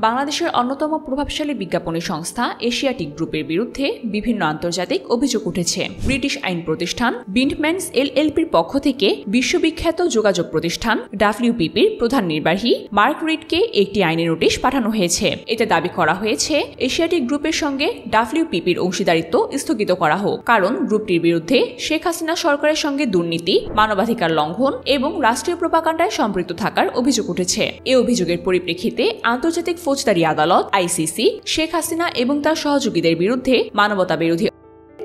বাংলাদেশের অন্যতম প্রভাবশালী বিজ্ঞাপনী সংস্থা এশিয়াটিক গ্রুপের বিরুদ্ধে বিভিন্ন আন্তর্জাতিক অভিযোগ উঠেছে। ব্রিটিশ আইন প্রতিষ্ঠান বিন্ডম্যানস এলএলপির পক্ষ থেকে বিশ্ববিখ্যাত যোগাযোগ প্রতিষ্ঠান ডাব্লিউপিপির প্রধান নির্বাহী মার্ক রিডকে একটি আইনি নোটিশ পাঠানো হয়েছে। এতে দাবি করা হয়েছে এশিয়াটিক গ্রুপের সঙ্গে ডাব্লিউপিপির অংশীদারিত্ব স্থগিত করা হোক, কারণ গ্রুপটির বিরুদ্ধে শেখ হাসিনা সরকারের সঙ্গে দুর্নীতি, মানবাধিকার লঙ্ঘন এবং রাষ্ট্রীয় প্রোপাগান্ডায় সম্পৃক্ত থাকার অভিযোগ উঠেছে। এই অভিযোগের পরিপ্রেক্ষিতে আন্তর্জাতিক ফৌজদারি আদালত আইসিসি শেখ হাসিনা এবং তার সহযোগীদের বিরুদ্ধে মানবতাবিরোধী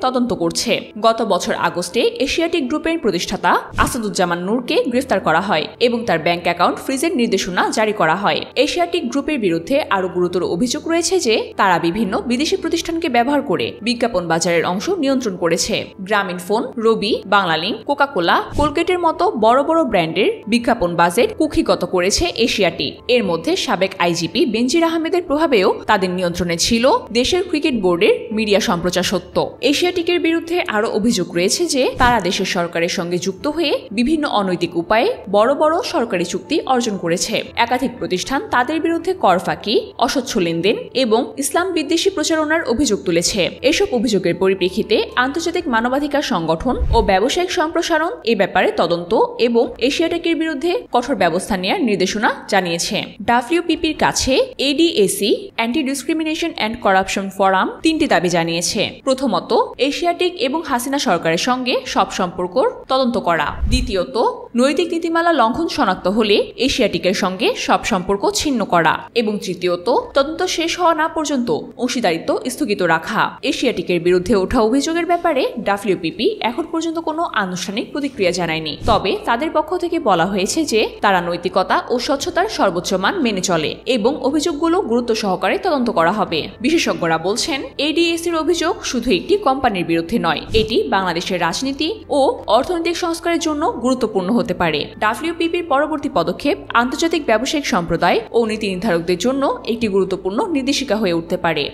তদন্ত করছে। গত বছর আগস্টে এশিয়াটিক গ্রুপের প্রতিষ্ঠাতা আসাদুজ্জামান নূরকে গ্রেফতার করা হয় এবং তার ব্যাংক অ্যাকাউন্ট ফ্রিজের নির্দেশনা জারি করা হয়। এশিয়াটিক গ্রুপের বিরুদ্ধে আরও গুরুতর অভিযোগ রয়েছে যে তারা বিভিন্ন বিদেশি প্রতিষ্ঠানকে ব্যবহার করে বিজ্ঞাপন বাজারের অংশ নিয়ন্ত্রণ করেছে। গ্রামীণফোন, রবি, বাংলালিংক, কোকাকোলা, কোলগেটের মতো বড় বড় ব্র্যান্ডের বিজ্ঞাপন বাজেট কুক্ষিগত করেছে এশিয়াটিক। এর মধ্যে সাবেক আইজিপি বেনজির আহমেদের প্রভাবেও তাদের নিয়ন্ত্রণে ছিল দেশের ক্রিকেট বোর্ডের মিডিয়া সম্প্রচার সত্ত্ব। এশিয়াটিকের বিরুদ্ধে আরও অভিযোগ রয়েছে যে তারা দেশের সরকারের সঙ্গে যুক্ত হয়ে বিভিন্ন অনৈতিক উপায়ে বড় বড় সরকারি চুক্তি অর্জন করেছে। একাধিক প্রতিষ্ঠান তাদের বিরুদ্ধে কর ফাঁকি, অস্বচ্ছ লেনদেন এবং ইসলাম বিদ্বেষী প্রচারণার অভিযোগ তুলেছে। এসব অভিযোগের পরিপ্রেক্ষিতে আন্তর্জাতিক মানবাধিকার সংগঠন ও ব্যবসায়িক সম্প্রসারণ এ ব্যাপারে তদন্ত এবং এশিয়াটিকের বিরুদ্ধে কঠোর ব্যবস্থা নেওয়ার নির্দেশনা জানিয়েছে। ডাব্লিউপিপির কাছে ADAC anti discrimination and corruption forum তিনটি দাবি জানিয়েছে। প্রথমত, এশিয়াটিক এবং হাসিনা সরকারের সঙ্গে সব সম্পর্ক তদন্ত করা। দ্বিতীয়ত, নৈতিক নীতিমালা লঙ্ঘন শনাক্ত হলে এশিয়াটিকের সঙ্গে সব সম্পর্ক ছিন্ন করা। এবং তৃতীয়ত, তদন্ত শেষ হওয়া না পর্যন্ত অংশীদারিত্ব স্থগিত রাখা। এশিয়াটিকের বিরুদ্ধে ওঠা অভিযোগের ব্যাপারে ডাব্লিউপিপি এখন পর্যন্ত কোনো আনুষ্ঠানিক প্রতিক্রিয়া জানায়নি। তবে তাদের পক্ষ থেকে বলা হয়েছে যে তারা নৈতিকতা ও স্বচ্ছতার সর্বোচ্চ মান মেনে চলে এবং অভিযোগগুলো গুরুত্ব সহকারে তদন্ত করা হবে। বিশেষজ্ঞরা বলছেন, এডিএসির অভিযোগ শুধু একটি কোম্পানির বিরুদ্ধে নয়, এটি বাংলাদেশের রাজনীতি ও অর্থনৈতিক সংস্কারের জন্য গুরুত্বপূর্ণ হতে পারে। ডাব্লিউপিপির পরবর্তী পদক্ষেপ আন্তর্জাতিক ব্যবসায়িক সম্প্রদায় ও নীতি নির্ধারকদের জন্য একটি গুরুত্বপূর্ণ নির্দেশিকা হয়ে উঠতে পারে।